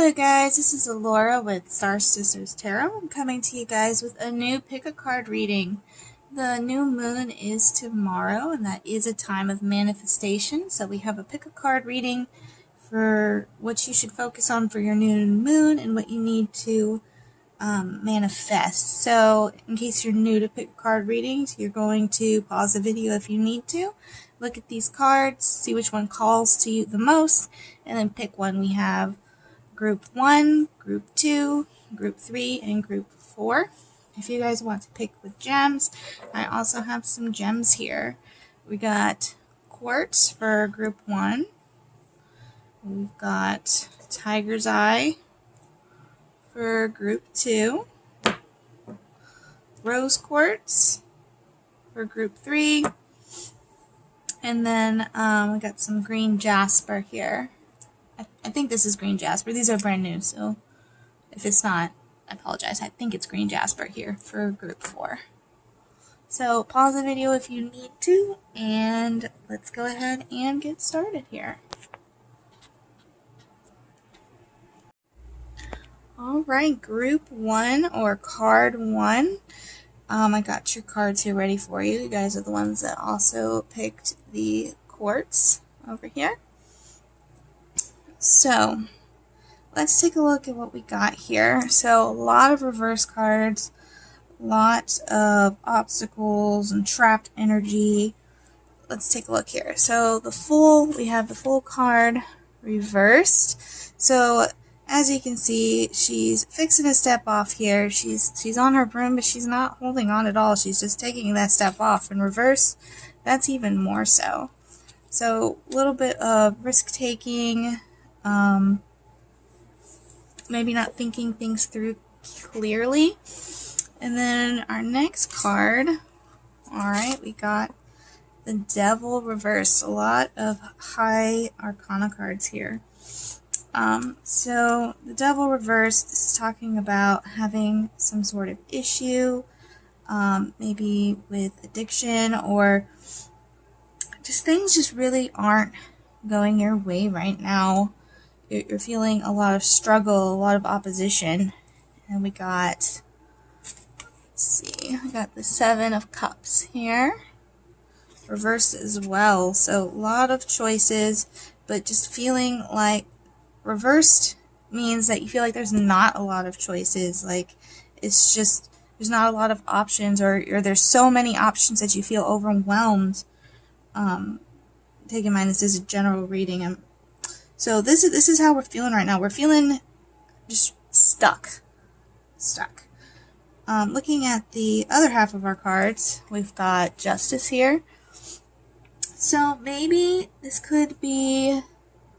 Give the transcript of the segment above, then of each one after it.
Hello guys, this is Alora with Star Sisters Tarot. I'm coming to you guys with a new pick a card reading. The new moon is tomorrow, and that is a time of manifestation. So we have a pick a card reading for what you should focus on for your new moon and what you need to manifest. So in case you're new to pick a card readings, you're going to pause the video if you need to. Look at these cards, see which one calls to you the most, and then pick one. We have Group 1, Group 2, Group 3, and Group 4. If you guys want to pick with gems, I also have some gems here. We got Quartz for Group 1. We've got Tiger's Eye for Group 2. Rose Quartz for Group 3. And then we got some green jasper here. I think this is green jasper. These are brand new, so if it's not, I apologize. I think it's green jasper here for Group 4. So pause the video if you need to, and let's go ahead and get started here. Alright, Group 1 or Card 1. I got your cards here ready for you. You guys are the ones that also picked the quartz over here. So, let's take a look at what we got here. So, a lot of reverse cards, lots of obstacles and trapped energy. Let's take a look here. So, we have the Fool card reversed. So, as you can see, she's fixing to step off here. She's on her broom, but she's not holding on at all. She's just taking that step off. In reverse, that's even more so. So, a little bit of risk-taking. Maybe not thinking things through clearly. And then our next card, alright, we got the Devil reversed. A lot of high arcana cards here. So the Devil reversed, this is talking about having some sort of issue, maybe with addiction, or just things just really aren't going your way right now. You're feeling a lot of struggle, a lot of opposition. And we got, we got the Seven of Cups here, reversed as well. So a lot of choices, but just feeling like reversed means that you feel like there's not a lot of choices. Like it's just, there's not a lot of options, or there's so many options that you feel overwhelmed. Take in mind this is a general reading. So this is how we're feeling right now. We're feeling just stuck. Looking at the other half of our cards, we've got Justice here. So maybe this could be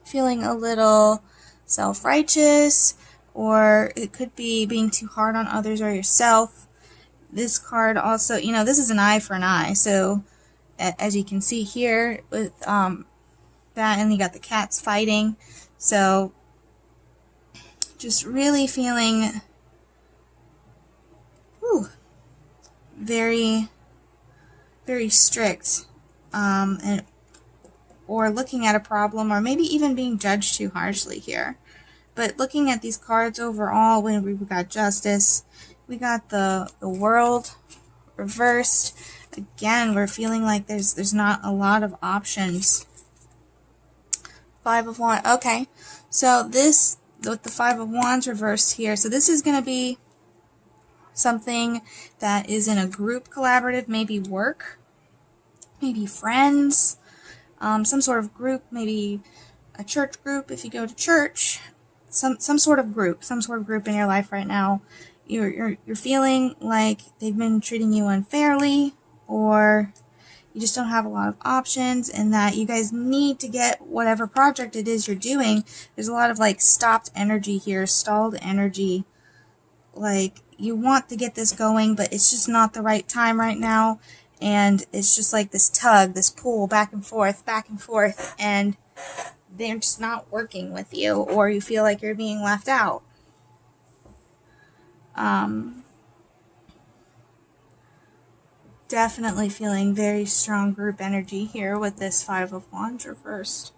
feeling a little self-righteous, or it could be being too hard on others or yourself. This card also, this is an eye for an eye. So as you can see here with that, and you got the cats fighting. So just really feeling very, very strict, and or looking at a problem, or maybe even being judged too harshly here. But looking at these cards overall, when we got Justice, we got the World reversed. Again, we're feeling like there's not a lot of options. Five of Wands. Okay, so this, with the Five of Wands reversed here, so this is going to be something that is in a group collaborative, maybe work, maybe friends, some sort of group, maybe a church group if you go to church, some sort of group in your life right now. You're feeling like they've been treating you unfairly, or you just don't have a lot of options, and that you guys need to get whatever project it is you're doing. There's a lot of like stopped energy here, stalled energy. Like you want to get this going, but it's just not the right time right now. And it's just like this tug, this pull back and forth, and they're just not working with you, or you feel like you're being left out. Definitely feeling very strong group energy here with this Five of Wands reversed.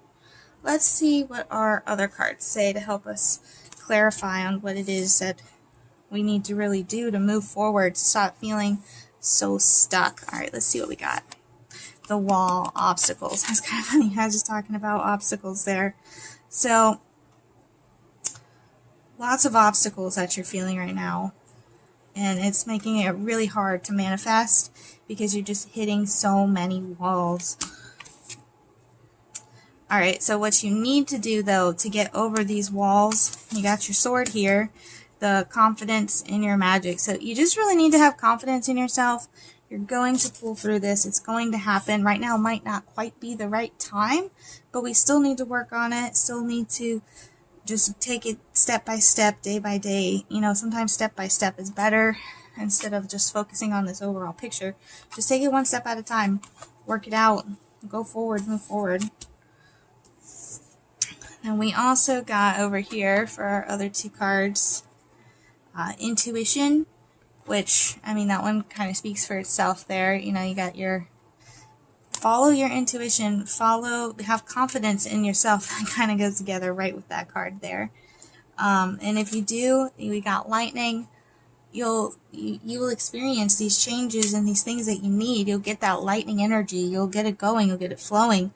Let's see what our other cards say to help us clarify on what it is that we need to really do to move forward, to stop feeling so stuck. All right, let's see what we got. The wall, obstacles. That's kind of funny. I was just talking about obstacles there. So, lots of obstacles that you're feeling right now. And it's making it really hard to manifest because you're just hitting so many walls. Alright, so what you need to do, though, to get over these walls, you got your sword here, the confidence in your magic. So you just really need to have confidence in yourself. You're going to pull through this. It's going to happen. Right now might not quite be the right time, but we still need to work on it. Still need to just take it step by step, day by day. You know, sometimes step by step is better instead of just focusing on this overall picture. Just take it one step at a time. Work it out. Go forward, move forward. And we also got over here for our other two cards, intuition, which, I mean, that one kind of speaks for itself there. You know, you got your follow your intuition, have confidence in yourself. That kind of goes together right with that card there. And if you do, we got lightning. You will experience these changes and these things that you need. You'll get that lightning energy. You'll get it going. You'll get it flowing.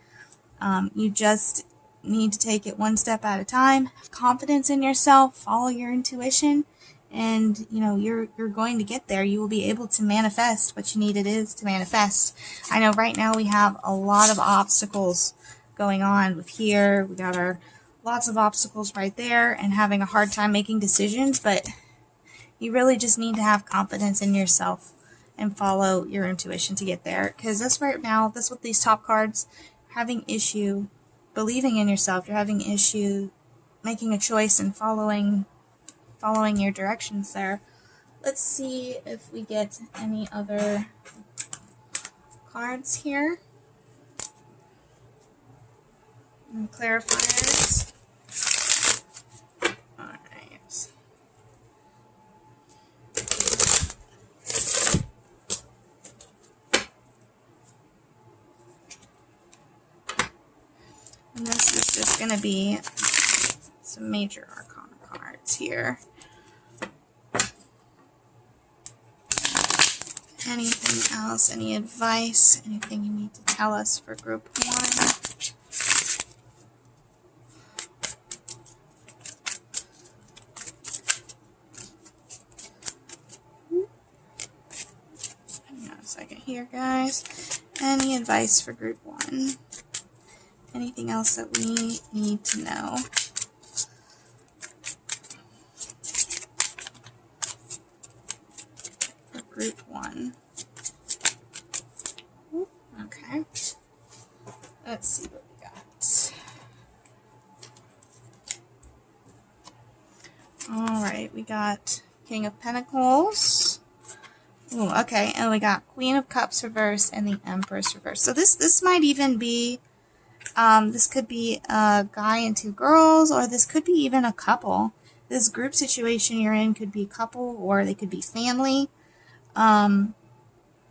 You just need to take it one step at a time. Have confidence in yourself. Follow your intuition. And, you know, you're going to get there. You will be able to manifest what you need it is to manifest. I know right now we have a lot of obstacles going on with here. We got our lots of obstacles right there and having a hard time making decisions, but you really just need to have confidence in yourself and follow your intuition to get there. Because that's right now, that's what these top cards, having issue believing in yourself. You're having issue making a choice and following your directions there. Let's see if we get any other cards here. And clarifiers. Alright. And this is just going to be some major arcana cards here. Anything else? Any advice? Anything you need to tell us for group 1? Hang on a second here, guys. Any advice for group 1? Anything else that we need to know? For group 1. Okay. Let's see what we got. Alright, we got King of Pentacles. Ooh, okay, and we got Queen of Cups reverse and the Empress reverse. So this might even be, this could be a guy and 2 girls, or this could be even a couple. This group situation you're in could be a couple, or they could be family.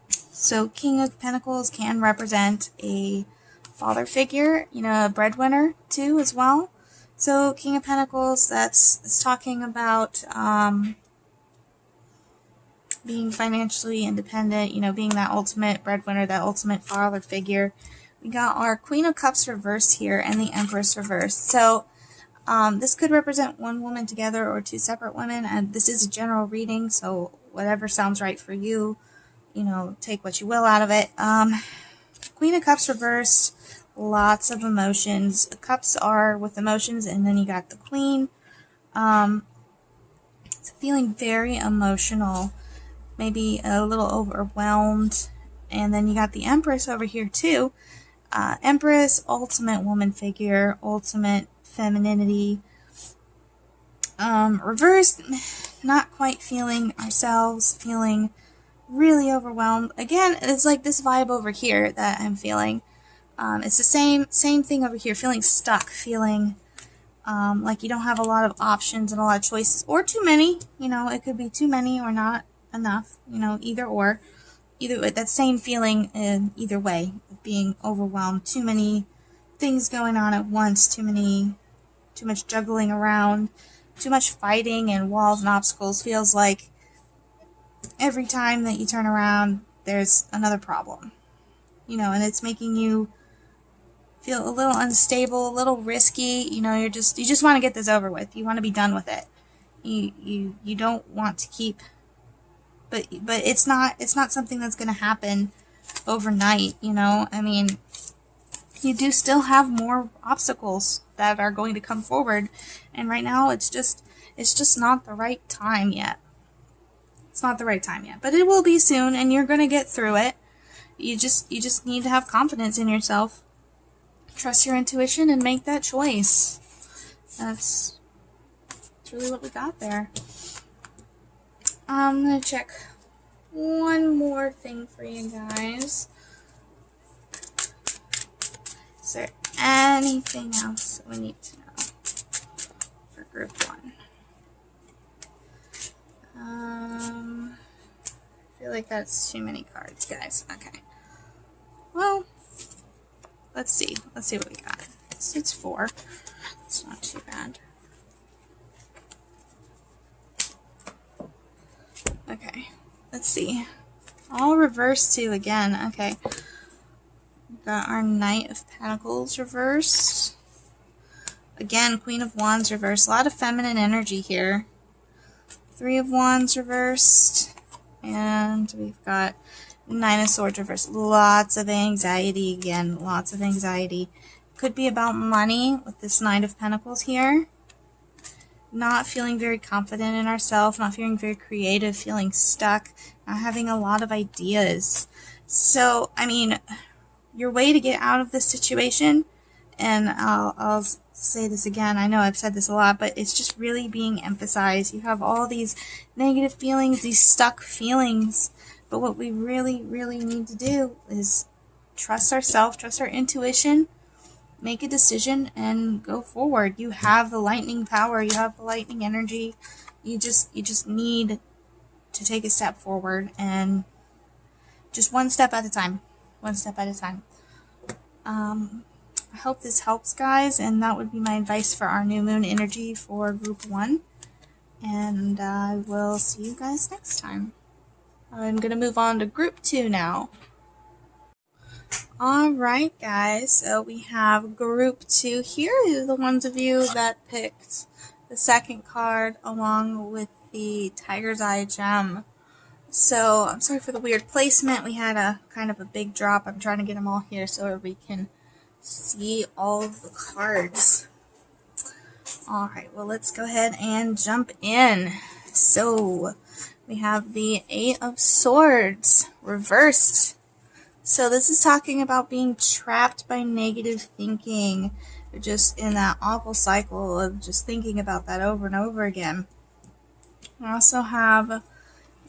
So King of Pentacles can represent a father figure, you know, a breadwinner too as well. So King of Pentacles, that's talking about being financially independent, you know, being that ultimate breadwinner, that ultimate father figure. We got our Queen of Cups reverse here and the Empress reverse. So this could represent one woman together or 2 separate women, and this is a general reading, so whatever sounds right for you, you know, take what you will out of it. Queen of Cups reversed, lots of emotions. The cups are with emotions, and then you got the Queen. It's feeling very emotional, maybe a little overwhelmed. And then you got the Empress over here too. Empress, ultimate woman figure, ultimate femininity. Reversed, not quite feeling ourselves, feeling really overwhelmed. Again, it's like this vibe over here that I'm feeling. It's the same thing over here, feeling stuck, feeling like you don't have a lot of options and a lot of choices, or too many. You know, it could be too many or not enough. You know, either or. Either way, that same feeling in either way, of being overwhelmed, too many things going on at once, too much juggling around. too much fighting and walls and obstacles. Feels like every time that you turn around, there's another problem. You know, and it's making you feel a little unstable, a little risky. You know, you just want to get this over with. You want to be done with it. You don't want to keep, but it's not something that's going to happen overnight. You know, I mean, you do still have more obstacles that are going to come forward, and right now it's just not the right time yet. It's not the right time yet, but it will be soon, and you're going to get through it. You just need to have confidence in yourself. Trust your intuition and make that choice. That's really what we got there. I'm going to check one more thing for you guys. Is there anything else we need to know for group 1? I feel like that's too many cards, guys. Okay. Well, let's see. Let's see what we got. It's 4. It's not too bad. Okay. Let's see. All reversed too again. Okay. We've got our Knight of Pentacles reversed. Again, Queen of Wands reversed. A lot of feminine energy here. 3 of Wands reversed. And we've got 9 of Swords reversed. Lots of anxiety again. Lots of anxiety. Could be about money with this Knight of Pentacles here. Not feeling very confident in ourselves. Not feeling very creative. Feeling stuck. Not having a lot of ideas. So, I mean, your way to get out of this situation, and I'll say this again, I know I've said this a lot, but it's just really being emphasized. You have all these negative feelings, these stuck feelings, but what we really, really need to do is trust ourselves, trust our intuition, make a decision, and go forward. You have the lightning power, you have the lightning energy, you just need to take a step forward, and just one step at a time. One step at a time. I hope this helps, guys, and that would be my advice for our new moon energy for group 1. And I will see you guys next time. I'm going to move on to group 2 now. Alright, guys, so we have group 2 here. These are the ones of you that picked the second card along with the Tiger's Eye gem. So, I'm sorry for the weird placement. We had a kind of a big drop. I'm trying to get them all here so we can see all of the cards. Alright, well, let's go ahead and jump in. So, we have the 8 of Swords reversed. So, this is talking about being trapped by negative thinking. You're just in that awful cycle of just thinking about that over and over again. We also have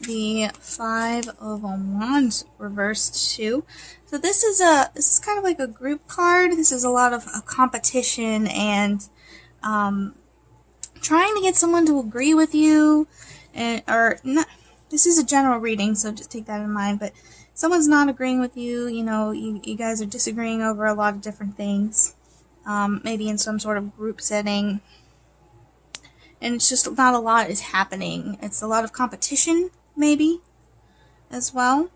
the 5 of Wands reversed too. So this is kind of like a group card. This is a lot of competition and trying to get someone to agree with you, or not. This is a general reading, so just take that in mind. But someone's not agreeing with you. You know, you guys are disagreeing over a lot of different things. Maybe in some sort of group setting, and it's just not a lot is happening. It's a lot of competition, maybe, as well.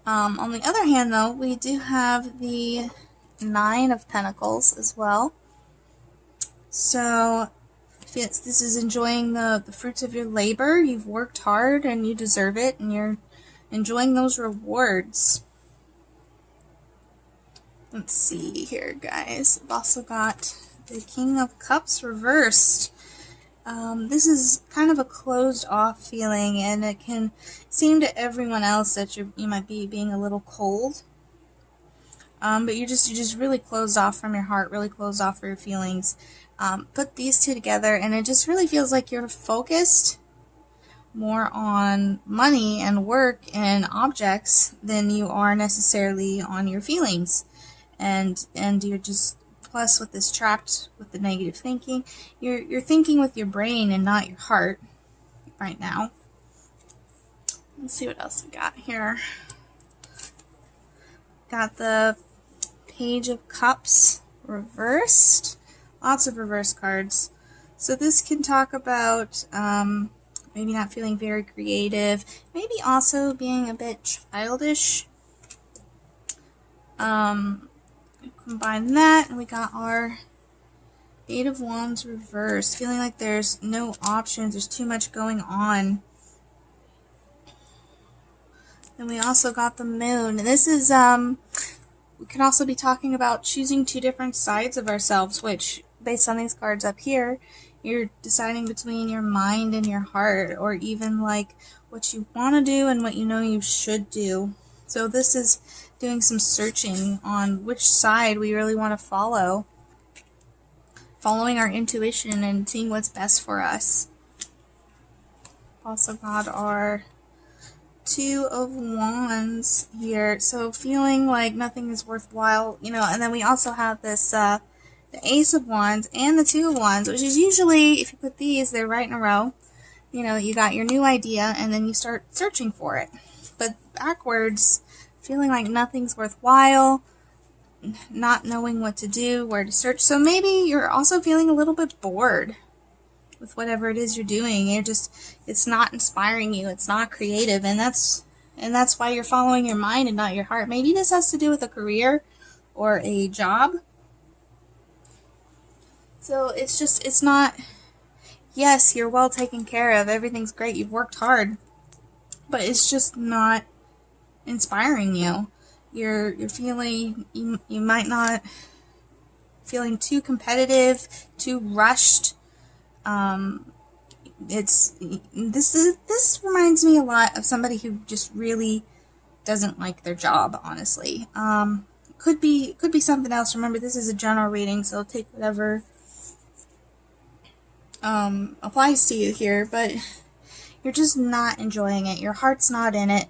On the other hand, though, we do have the 9 of Pentacles as well. So, this is enjoying the fruits of your labor. You've worked hard and you deserve it, and you're enjoying those rewards. Let's see here, guys. We've also got the King of Cups reversed. This is kind of a closed off feeling, and it can seem to everyone else that you might be being a little cold. But you're just really closed off from your heart, really closed off for your feelings. Put these two together, and it just really feels like you're focused more on money and work and objects than you are necessarily on your feelings. And you're just, plus with this trapped with the negative thinking, you're thinking with your brain and not your heart right now. Let's see what else we got here. Got the Page of Cups reversed. Lots of reverse cards. So this can talk about maybe not feeling very creative, maybe also being a bit childish. Combine that, and we got our Eight of Wands reversed, feeling like there's no options, there's too much going on. And we also got the Moon. And this is, we could also be talking about choosing two different sides of ourselves, which, based on these cards up here, you're deciding between your mind and your heart, or even like what you want to do and what you know you should do. So this is doing some searching on which side we really want to follow. Following our intuition and seeing what's best for us. Also got our Two of Wands here, so feeling like nothing is worthwhile, you know, and then we also have this, the Ace of Wands and the Two of Wands, which is usually, if you put these, they're right in a row. You know, you got your new idea, and then you start searching for it. But backwards, feeling like nothing's worthwhile, not knowing what to do, where to search. So maybe you're also feeling a little bit bored with whatever it is you're doing. You're just, it's not inspiring you, it's not creative, and that's why you're following your mind and not your heart. Maybe this has to do with a career or a job. So it's just, it's not, yes, you're well taken care of, everything's great, you've worked hard, but it's just not inspiring you. You're feeling, you might not, feeling too competitive, too rushed. This reminds me a lot of somebody who just really doesn't like their job, honestly. Could be something else. Remember, this is a general reading, so take whatever applies to you here, but you're just not enjoying it. Your heart's not in it,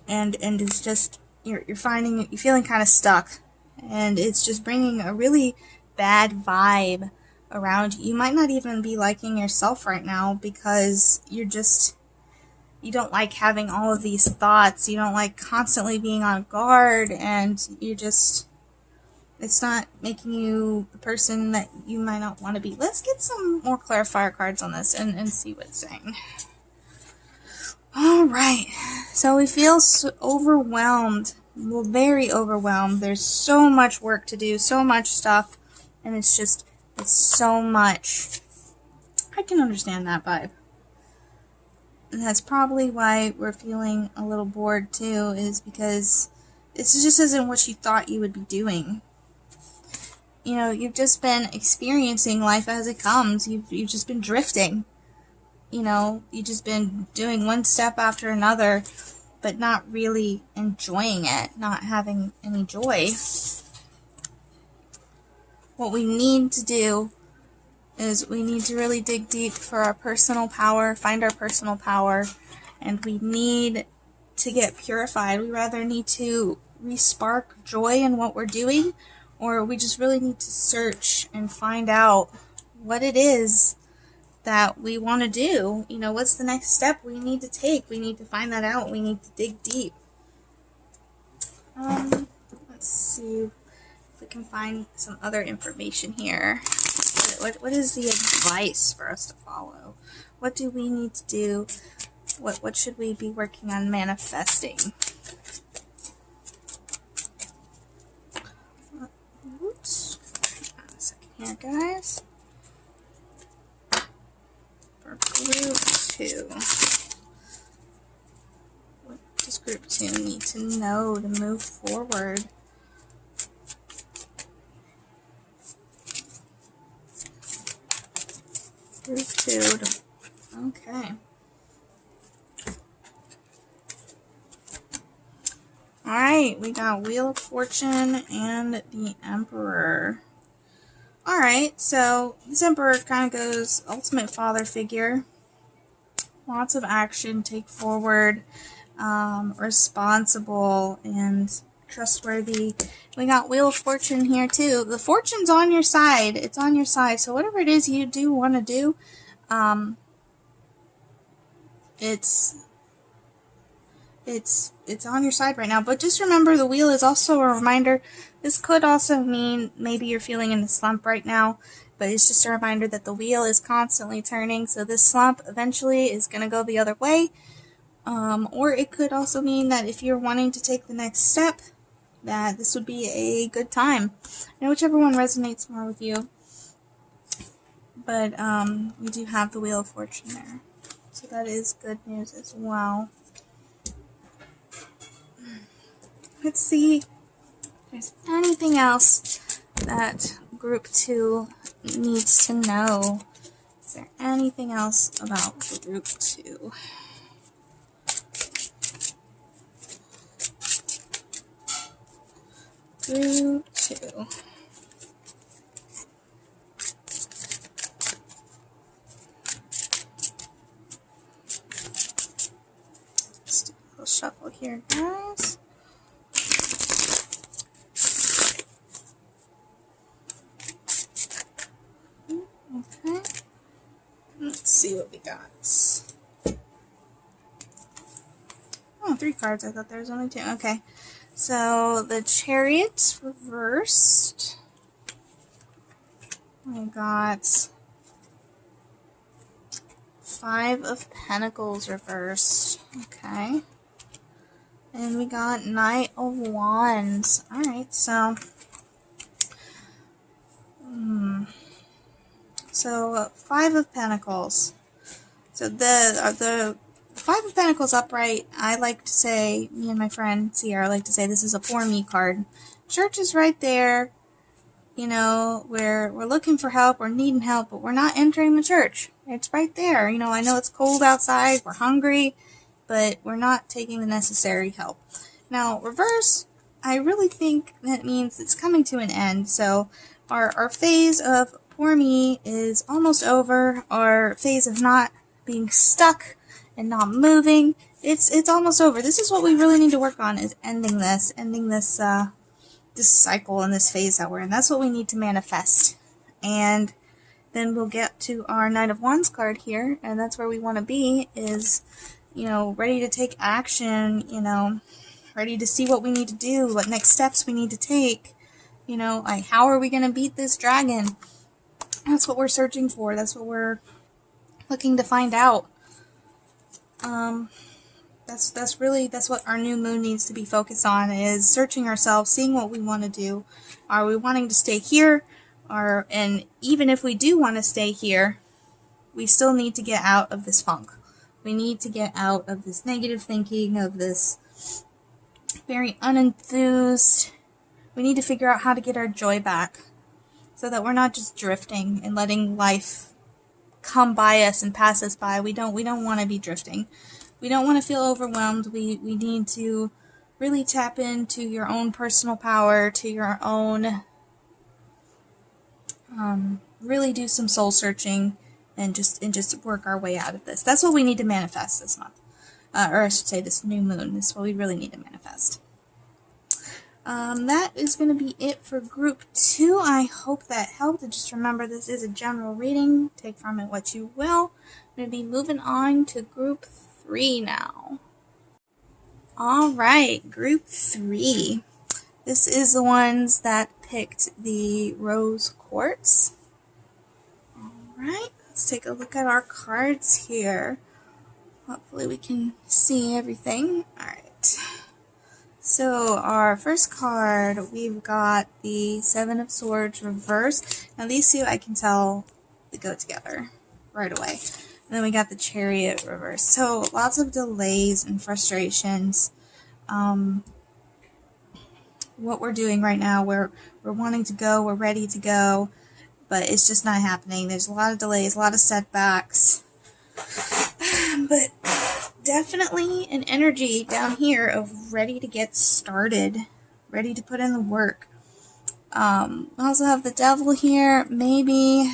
and it's just, you're feeling kind of stuck, and it's just bringing a really bad vibe around you. You might not even be liking yourself right now because you don't like having all of these thoughts. You don't like constantly being on guard, and it's not making you the person that you might not want to be. Let's get some more clarifier cards on this and see what it's saying. Alright, so we feel so overwhelmed. Well, very overwhelmed. There's so much work to do, so much stuff, and it's so much. I can understand that vibe. And that's probably why we're feeling a little bored too, is because it just isn't what you thought you would be doing. You know, you've just been experiencing life as it comes. You've just been drifting. You know, you've just been doing one step after another, but not really enjoying it, not having any joy. What we need to do is we need to really dig deep for our personal power, find our personal power, and we need to get purified. We rather need to re-spark joy in what we're doing, or we just really need to search and find out what it is that we want to do. You know, what's the next step we need to take? We need to find that out. We need to dig deep. Let's see if we can find some other information here. What is the advice for us to follow? What do we need to do? What should we be working on manifesting? Oops. Hang on a second here, guys. For group 2. What does group 2 need to know to move forward? Group 2. Okay. Alright, we got Wheel of Fortune and the Emperor. Alright, so this Emperor kind of goes ultimate father figure. Lots of action, take forward, responsible, and trustworthy. We got Wheel of Fortune here too. The fortune's on your side. It's on your side. So whatever it is you do want to do, it's on your side right now. But just remember, the wheel is also a reminder. This could also mean maybe you're feeling in a slump right now, but it's just a reminder that the wheel is constantly turning, so this slump eventually is going to go the other way. Or it could also mean that if you're wanting to take the next step, that this would be a good time. Now, whichever one resonates more with you. But we do have the Wheel of Fortune there, so that is good news as well. Let's see if there's anything else that Group 2 needs to know. Is there anything else about Group 2? Group 2. Let's do a little shuffle here, guys. Okay. Let's see what we got. Oh, 3 cards. I thought there was only 2. Okay. So, the Chariot's reversed. We got 5 of Pentacles reversed. Okay. And we got Knight of Wands. Alright, so... So, 5 of Pentacles. So, the 5 of Pentacles upright, I like to say, me and my friend Sierra like to say this is a for me card. Church is right there. You know, we're looking for help, we're needing help, but we're not entering the church. It's right there. You know, I know it's cold outside, we're hungry, but we're not taking the necessary help. Now, reverse, I really think that means it's coming to an end. So, our phase of poor me is almost over. Our phase of not being stuck and not moving, it's almost over. This is what we really need to work on, is ending this this cycle and this phase that we're in. That's what we need to manifest. And then we'll get to our Knight of Wands card here, and that's where we want to be, is, you know, ready to take action, you know, ready to see what we need to do, what next steps we need to take, you know, like how are we going to beat this dragon? That's what we're searching for. That's what we're looking to find out. That's what our new moon needs to be focused on, is searching ourselves, seeing what we want to do. Are we wanting to stay here? And even if we do want to stay here, we still need to get out of this funk. We need to get out of this negative thinking, of this very unenthused. We need to figure out how to get our joy back, so that we're not just drifting and letting life come by us and pass us by. We don't want to be drifting. We don't want to feel overwhelmed. We need to really tap into your own personal power, to your own, really do some soul searching and just work our way out of this. That's what we need to manifest this month. Or I should say this new moon. This is what we really need to manifest. That is going to be it for Group 2. I hope that helped. And just remember, this is a general reading. Take from it what you will. I'm going to be moving on to Group 3 now. Alright, Group 3. This is the ones that picked the Rose Quartz. Alright, let's take a look at our cards here. Hopefully we can see everything. Alright. So, our first card, we've got the 7 of Swords reversed. Now, these two I can tell they go together right away. And then we got the Chariot reversed. So, lots of delays and frustrations. What we're doing right now, we're wanting to go, we're ready to go, but it's just not happening. There's a lot of delays, a lot of setbacks. But definitely an energy down here of ready to get started, ready to put in the work. We also have the Devil here. Maybe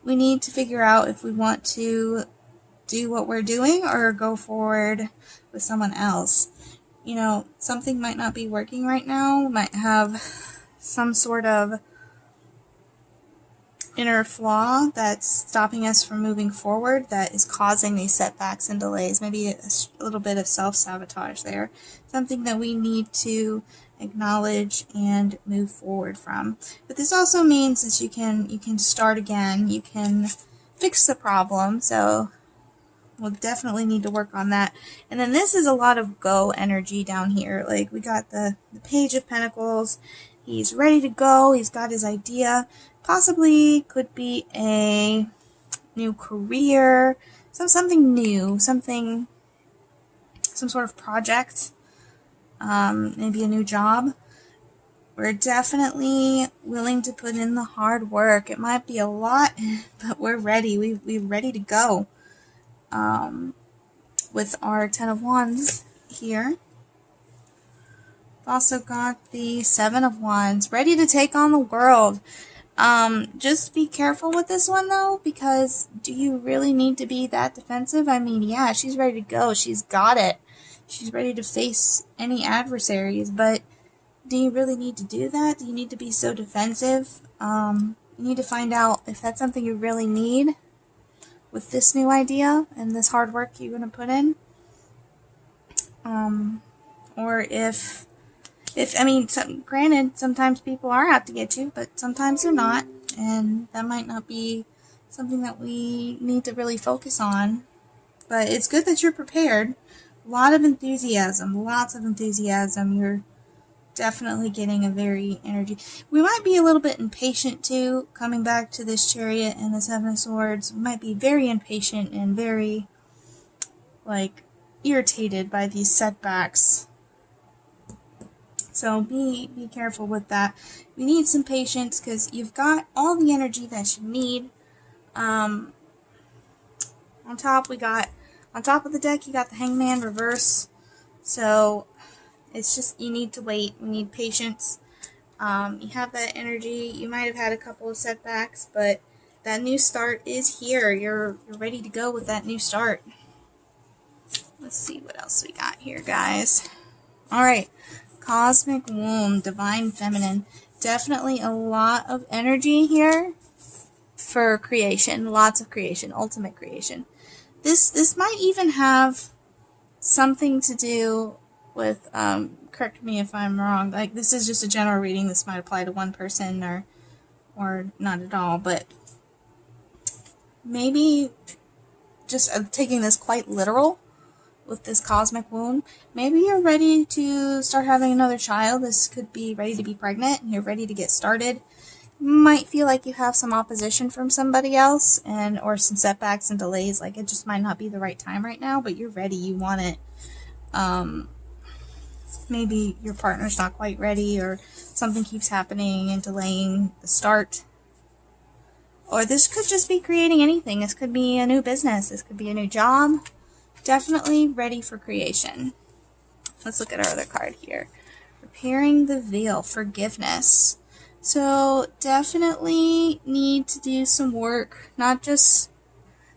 we need to figure out if we want to do what we're doing or go forward with someone else. You know, something might not be working right now, might have some sort of inner flaw that's stopping us from moving forward, that is causing these setbacks and delays. Maybe a little bit of self-sabotage there. Something that we need to acknowledge, and move forward from. But this also means that you can start again, you can fix the problem, so we'll definitely need to work on that. And then this is a lot of go energy down here. Like, we got the Page of Pentacles. He's ready to go. He's got his idea. Possibly could be a new career, something new, some sort of project, maybe a new job. We're definitely willing to put in the hard work. It might be a lot, but we're ready. We're ready to go. With our 10 of Wands here. Also got the 7 of Wands, ready to take on the world. Just be careful with this one though, because do you really need to be that defensive? I mean, yeah, she's ready to go. She's got it. She's ready to face any adversaries, but do you really need to do that? Do you need to be so defensive? You need to find out if that's something you really need with this new idea and this hard work you're going to put in. Or if I mean, granted, sometimes people are out to get you, but sometimes they're not, and that might not be something that we need to really focus on. But it's good that you're prepared. A lot of enthusiasm, lots of enthusiasm. You're definitely getting a very energy. We might be a little bit impatient too, coming back to this Chariot and the 7 of Swords. We might be very impatient and very, like, irritated by these setbacks. So be careful with that. We need some patience because you've got all the energy that you need. On top of the deck, you got the Hangman reverse. So it's just, you need to wait. We need patience. You have that energy. You might have had a couple of setbacks, but that new start is here. You're ready to go with that new start. Let's see what else we got here, guys. All right. Cosmic Womb, Divine Feminine. Definitely a lot of energy here for creation. Lots of creation. Ultimate creation. This might even have something to do with, correct me if I'm wrong, like, this is just a general reading. This might apply to one person or not at all, but maybe just taking this quite literal with this cosmic wound. Maybe you're ready to start having another child. This could be ready to be pregnant, and you're ready to get started. You might feel like you have some opposition from somebody else, or some setbacks and delays, like it just might not be the right time right now, but you're ready, you want it. Maybe your partner's not quite ready, or something keeps happening and delaying the start. Or this could just be creating anything. This could be a new business. This could be a new job. Definitely ready for creation. Let's look at our other card here. Repairing the veil, forgiveness. So definitely need to do some work. Not just,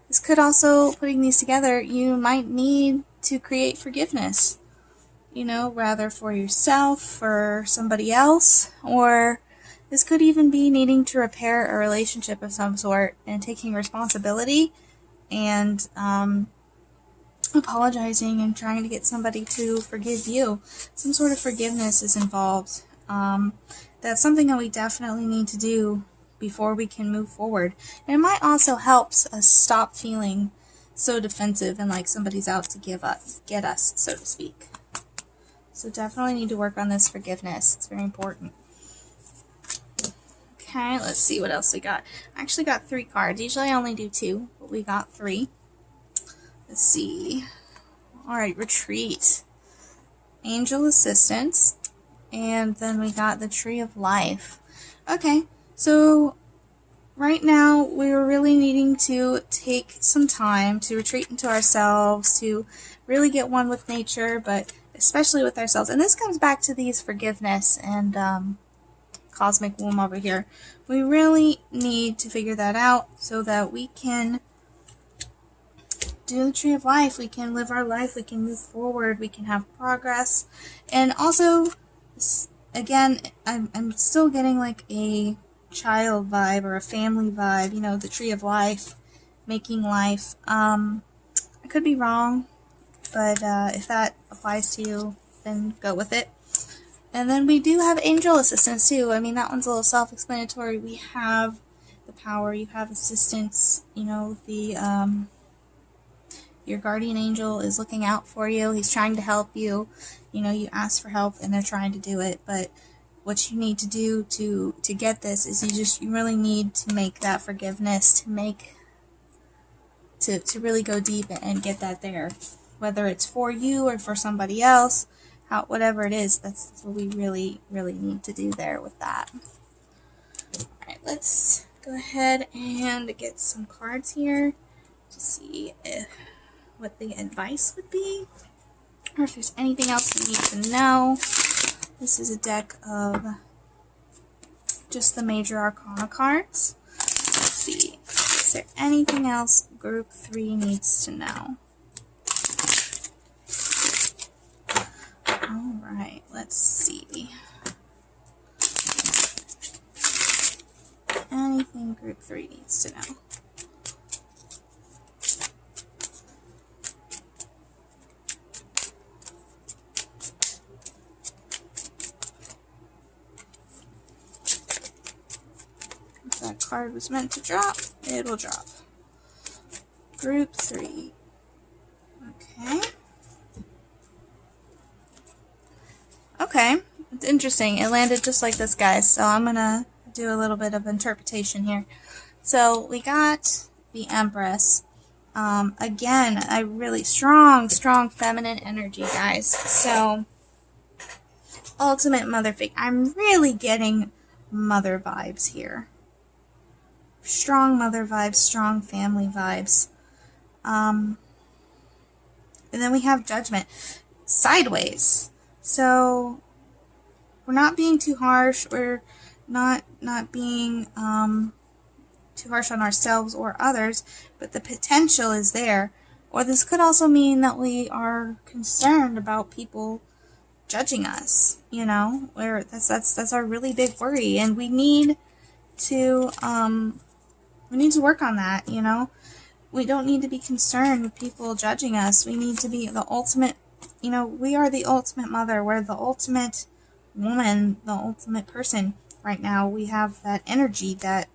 this could also, putting these together, you might need to create forgiveness. You know, rather for yourself, for somebody else, or this could even be needing to repair a relationship of some sort and taking responsibility and apologizing and trying to get somebody to forgive you. Some sort of forgiveness is involved. That's something that we definitely need to do before we can move forward. And it might also help us stop feeling so defensive and like somebody's out to get us, so to speak. So definitely need to work on this forgiveness. It's very important. Okay, let's see what else we got. I actually got 3 cards. Usually I only do 2, but we got 3. Let's see. Alright, Retreat. Angel Assistance. And then we got the Tree of Life. Okay, so right now we're really needing to take some time to retreat into ourselves, to really get one with nature, but especially with ourselves. And this comes back to these forgiveness and cosmic womb over here. We really need to figure that out so that we can do the Tree of Life. We can live our life. We can move forward. We can have progress. And also, again, I'm still getting like a child vibe or a family vibe. You know, the Tree of Life, making life. I could be wrong, but if that applies to you, then go with it. And then we do have angel assistance too. I mean, that one's a little self-explanatory. We have the power, you have assistance, you know, your guardian angel is looking out for you. He's trying to help you. You know, you ask for help and they're trying to do it. But what you need to do to get this is you really need to make that forgiveness, to really go deep and get that there. Whether it's for you or for somebody else, whatever it is, that's what we really, really need to do there with that. Alright, let's go ahead and get some cards here to see what the advice would be, or if there's anything else you need to know. This is a deck of just the major arcana cards. Let's see, is there anything else group 3 needs to know? Alright, let's see. Anything group 3 needs to know? If that card was meant to drop, it will drop. Group 3. Okay. Okay, it's interesting. It landed just like this, guys, so I'm gonna do a little bit of interpretation here. So we got the Empress. Again, a really strong feminine energy, guys. So, ultimate mother figure. I'm really getting mother vibes here. Strong mother vibes, strong family vibes. And then we have Judgment. Sideways. So, we're not being too harsh. We're not being too harsh on ourselves or others, but the potential is there. Or this could also mean that we are concerned about people judging us, you know, where that's our really big worry, and we need to work on that, you know. We don't need to be concerned with people judging us. We need to be the ultimate, you know, we are the ultimate mother. We're the ultimate woman, the ultimate person right now. We have that energy, that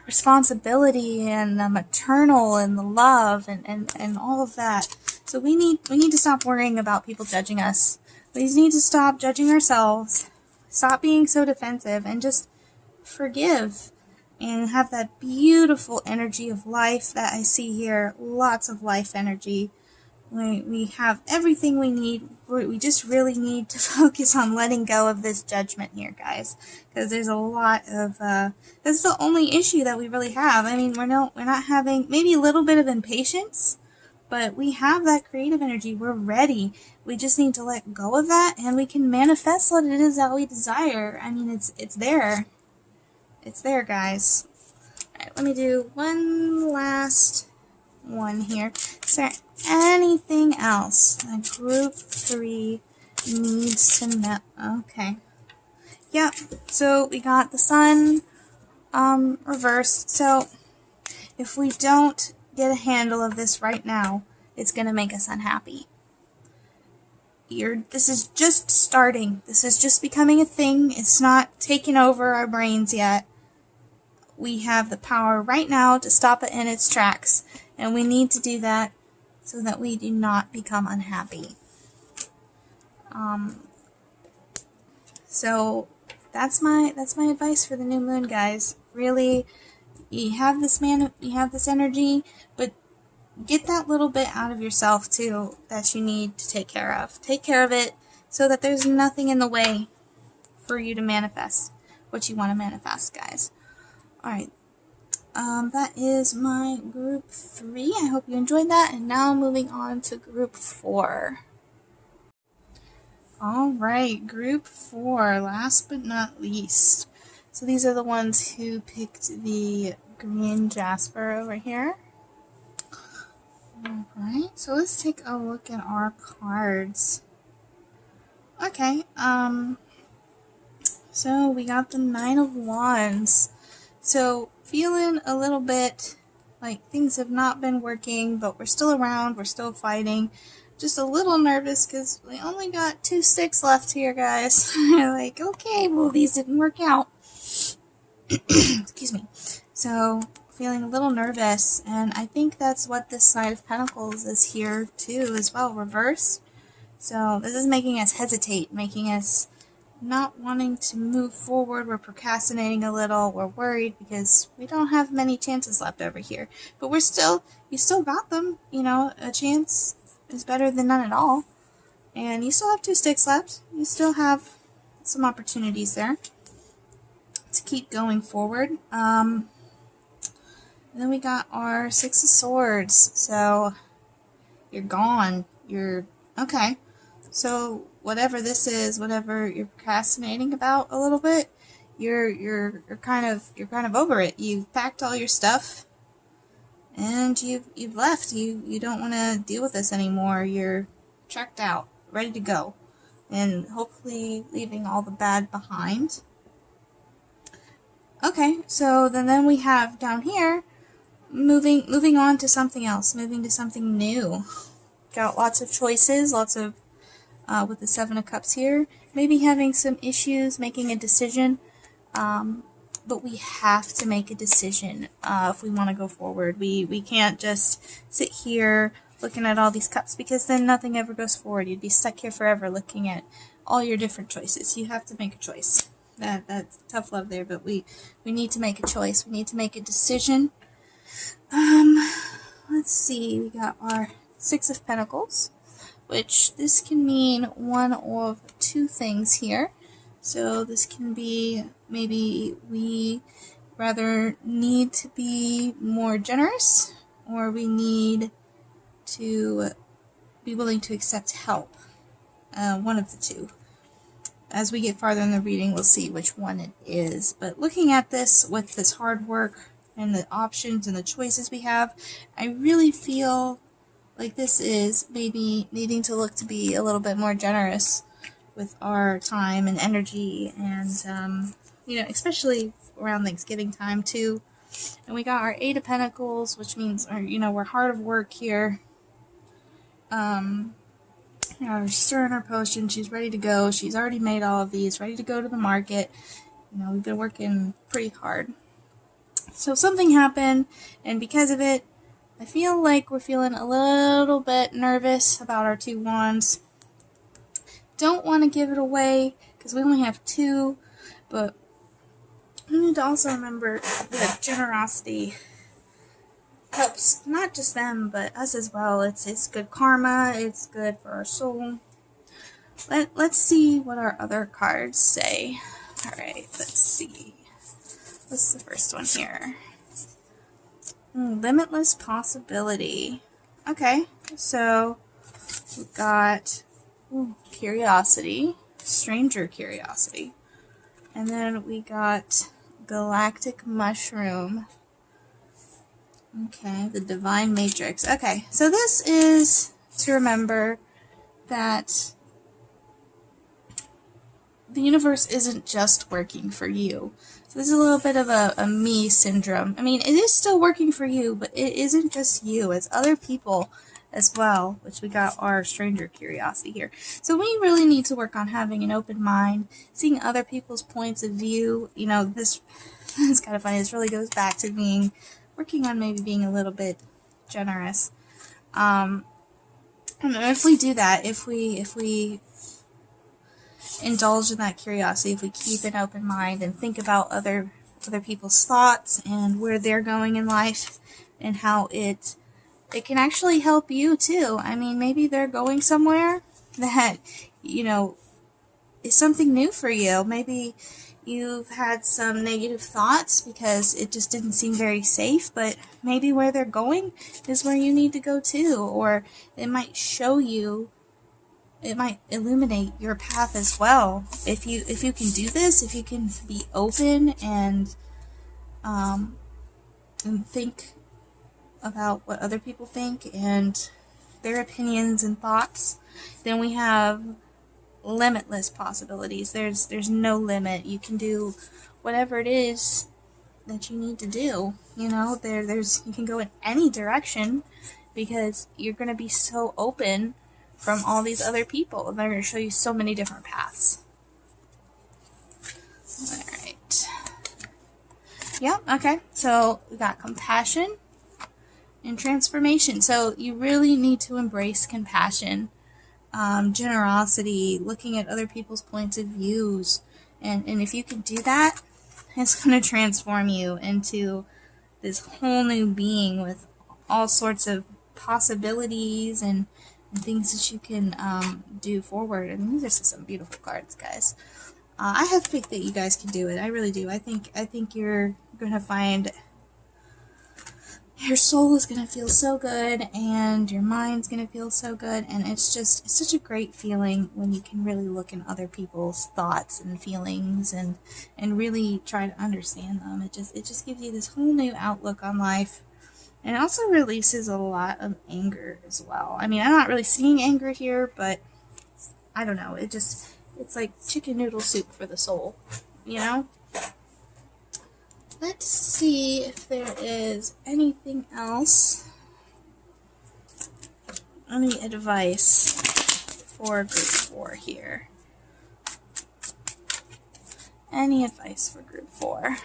responsibility, and the maternal and the love and all of that. So we need to stop worrying about people judging us. We need to stop judging ourselves, stop being so defensive, and just forgive and have that beautiful energy of life that I see here. Lots of life energy. We have everything we need. We just really need to focus on letting go of this judgment here, guys, because there's a lot of that's the only issue that we really have. I mean, we're not having, maybe a little bit of impatience, but we have that creative energy. We're ready. We just need to let go of that, and we can manifest what it is that we desire. I mean, it's there. It's there, guys. All right, let me do one last one here. Is there anything else that group 3 needs to know? Okay. Yep. So we got the Sun reversed. So if we don't get a handle of this right now, it's going to make us unhappy. This is just starting. This is just becoming a thing. It's not taking over our brains yet. We have the power right now to stop it in its tracks, and we need to do that so that we do not become unhappy. So that's my advice for the new moon, guys. Really, you have this energy, but get that little bit out of yourself too that you need to take care of. Take care of it so that there's nothing in the way for you to manifest what you want to manifest, guys. Alright, that is my group 3. I hope you enjoyed that. And now moving on to group 4. Alright, group 4, last but not least. So these are the ones who picked the green jasper over here. Alright, so let's take a look at our cards. Okay, so we got the 9 of Wands. So, feeling a little bit like things have not been working, but we're still around, we're still fighting. just a little nervous because we only got 2 sticks left here, guys. Like, okay, well, these didn't work out. Excuse me. So, feeling a little nervous, and I think that's what this Knight of Pentacles is here too as well, reverse. So this is making us hesitate, making us not wanting to move forward. We're procrastinating a little, we're worried because we don't have many chances left over here. But you still got them, you know, a chance is better than none at all. And you still have 2 sticks left, you still have some opportunities there to keep going forward. And then we got our 6 of Swords. So you're gone. You're okay. So whatever this is, whatever you're procrastinating about a little bit, you're kind of over it. You've packed all your stuff and you've left. You don't want to deal with this anymore. You're checked out, ready to go, and hopefully leaving all the bad behind. Okay, so then we have down here, moving on to something else, moving to something new. Got lots of choices, lots of, with the 7 of Cups here, maybe having some issues making a decision, but we have to make a decision if we want to go forward. We can't just sit here looking at all these cups, because then nothing ever goes forward. You'd be stuck here forever looking at all your different choices. You have to make a choice. That's tough love there, but we need to make a choice. We need to make a decision. Let's see, we got our 6 of Pentacles, which this can mean one of 2 things here. So this can be maybe we rather need to be more generous, or we need to be willing to accept help. One of the 2. As we get farther in the reading, we'll see which one it is. But looking at this with this hard work and the options and the choices we have, I really feel like this is maybe needing to look to be a little bit more generous with our time and energy, and you know, especially around Thanksgiving time too. And we got our 8 of Pentacles, which means, we're hard of work here. We're stirring our potion. She's ready to go. She's already made all of these, ready to go to the market. We've been working pretty hard. So something happened, and because of it, I feel like we're feeling a little bit nervous about our 2 wands. Don't want to give it away, because we only have 2, but we need to also remember that generosity helps not just them, but us as well. It's good karma, it's good for our soul. Let's see what our other cards say. Alright, let's see. What's the first one here? Limitless possibility. Okay, so we've got curiosity, stranger curiosity, and then we got galactic mushroom. Okay, the divine matrix. Okay, so this is to remember that the universe isn't just working for you. So this is a little bit of a me syndrome. I mean, it is still working for you, but it isn't just you. It's other people as well, which we got our stranger curiosity here. So we really need to work on having an open mind, seeing other people's points of view. This is kind of funny. This really goes back to working on maybe being a little bit generous. And if we do that, if we indulge in that curiosity, if we keep an open mind and think about other people's thoughts and where they're going in life, and how it can actually help you too. I mean, maybe they're going somewhere that, is something new for you. Maybe you've had some negative thoughts because it just didn't seem very safe, but maybe where they're going is where you need to go too, or it might show you, it might illuminate your path as well. If you can do this, if you can be open and think about what other people think and their opinions and thoughts, then we have limitless possibilities. There's no limit. You can do whatever it is that you need to do. You can go in any direction because you're going to be so open from all these other people. And they're going to show you so many different paths. Alright. Yep, okay. So we got compassion and transformation. So you really need to embrace compassion, generosity, looking at other people's points of views. And if you can do that, it's going to transform you into this whole new being with all sorts of possibilities and things that you can do forward. And these are some beautiful cards, guys. I have faith that you guys can do it. I really do. I think you're going to find your soul is going to feel so good, and your mind's going to feel so good, and it's such a great feeling when you can really look in other people's thoughts and feelings and really try to understand them. It just gives you this whole new outlook on life, and it also releases a lot of anger as well. I mean, I'm not really seeing anger here, but I don't know. It's like chicken noodle soup for the soul, you know? Let's see if there is anything else. Any advice for group 4 here? Any advice for group 4?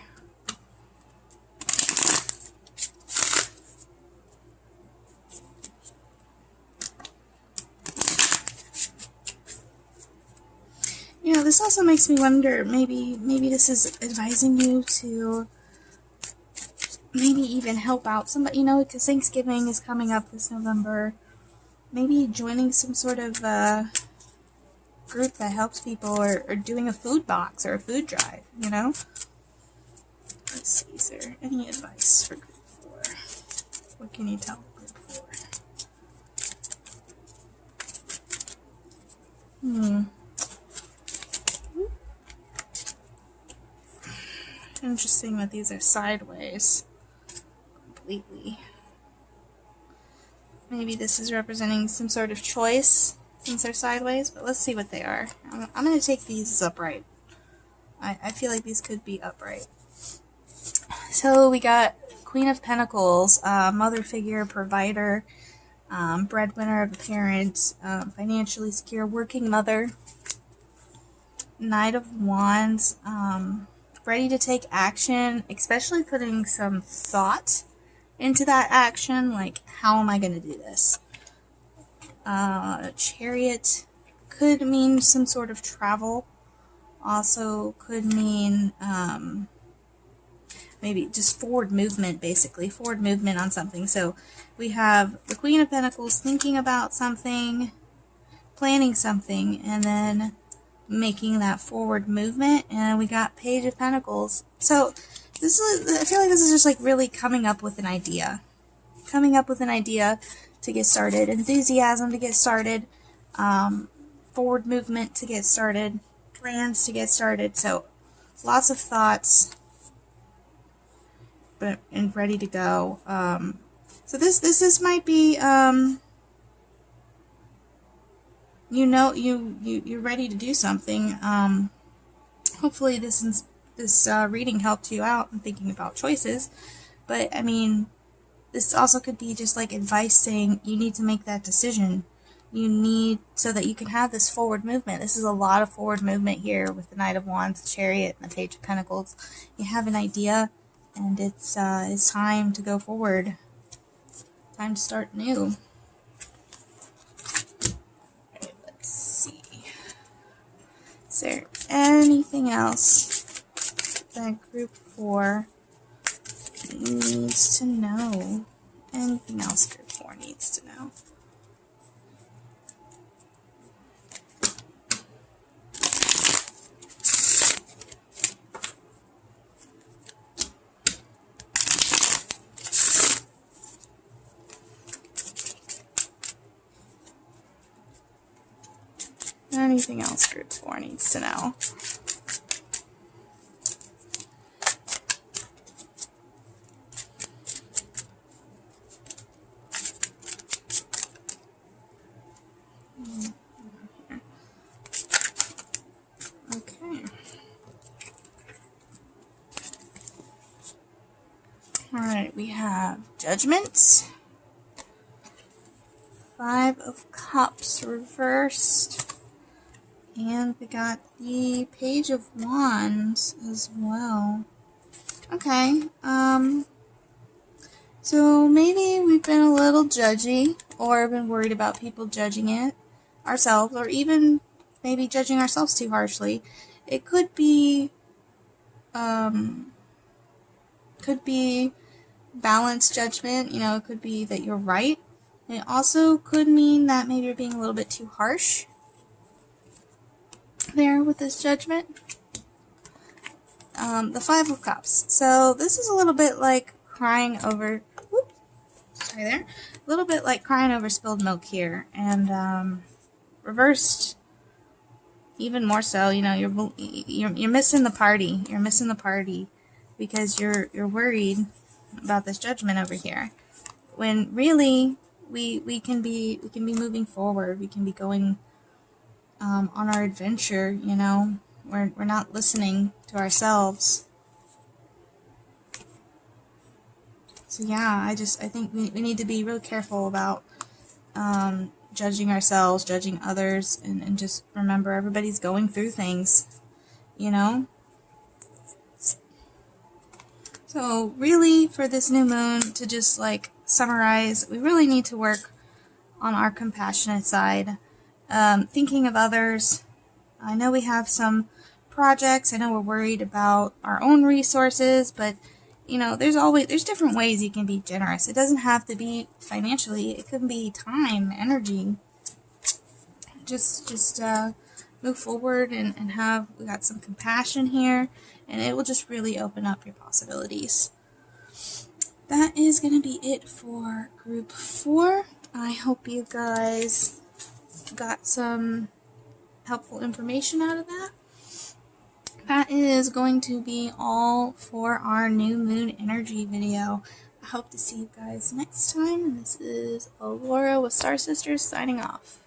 You know, this also makes me wonder, maybe this is advising you to maybe even help out somebody, you know, because Thanksgiving is coming up this November. Maybe joining some sort of group that helps people, or doing a food box or a food drive, you know? Let's see, is there any advice for group 4? What can you tell group 4? Interesting that these are sideways completely. Maybe this is representing some sort of choice since they're sideways, but let's see what they are. I'm going to take these as upright. I feel like these could be upright. So we got Queen of Pentacles, mother figure, provider, breadwinner of a parent, financially secure, working mother. Knight of Wands, ready to take action, especially putting some thought into that action, like, how am I going to do this? Chariot could mean some sort of travel, also could mean maybe just forward movement, basically, forward movement on something. So we have the Queen of Pentacles thinking about something, planning something, and then making that forward movement, and we got Page of Pentacles. So this is, I feel like this is just like really coming up with an idea to get started, enthusiasm to get started, forward movement to get started, plans to get started. So lots of thoughts, but and ready to go. So this might be you know, you're ready to do something. Hopefully this reading helped you out in thinking about choices. But I mean, this also could be just like advice saying you need to make that decision. You need, so that you can have this forward movement. This is a lot of forward movement here with the Knight of Wands, the Chariot, and the Page of Pentacles. You have an idea, and it's time to go forward. Time to start new. Is there anything else that group 4 needs to know? Anything else group 4 needs to know? Anything else group 4 needs to know? Okay. Alright, we have Judgment, Five of Cups reversed. And we got the Page of Wands as well. Okay, so maybe we've been a little judgy, or been worried about people judging it ourselves, or even maybe judging ourselves too harshly. It could be balanced judgment, you know, it could be that you're right. It also could mean that maybe you're being a little bit too harsh there with this judgment. The Five of Cups. So this is a little bit like crying over, sorry there, a little bit like crying over spilled milk here, and reversed even more so. You know, you're missing the party. You're missing the party because you're worried about this judgment over here, when really we can be moving forward. We can be going on our adventure. You know, we're not listening to ourselves. So yeah, I think we need to be real careful about judging ourselves, judging others, and just remember everybody's going through things, you know? So really, for this new moon, to just like summarize, we really need to work on our compassionate side, thinking of others. I know we have some projects, I know we're worried about our own resources, but you know, there's different ways you can be generous. It doesn't have to be financially. It can be time, energy. Just move forward and we got some compassion here, and it will just really open up your possibilities. That is going to be it for group 4. I hope you guys got some helpful information out of that. That is going to be all for our new moon energy video. I hope to see you guys next time. And this is Aurora with Star Sisters signing off.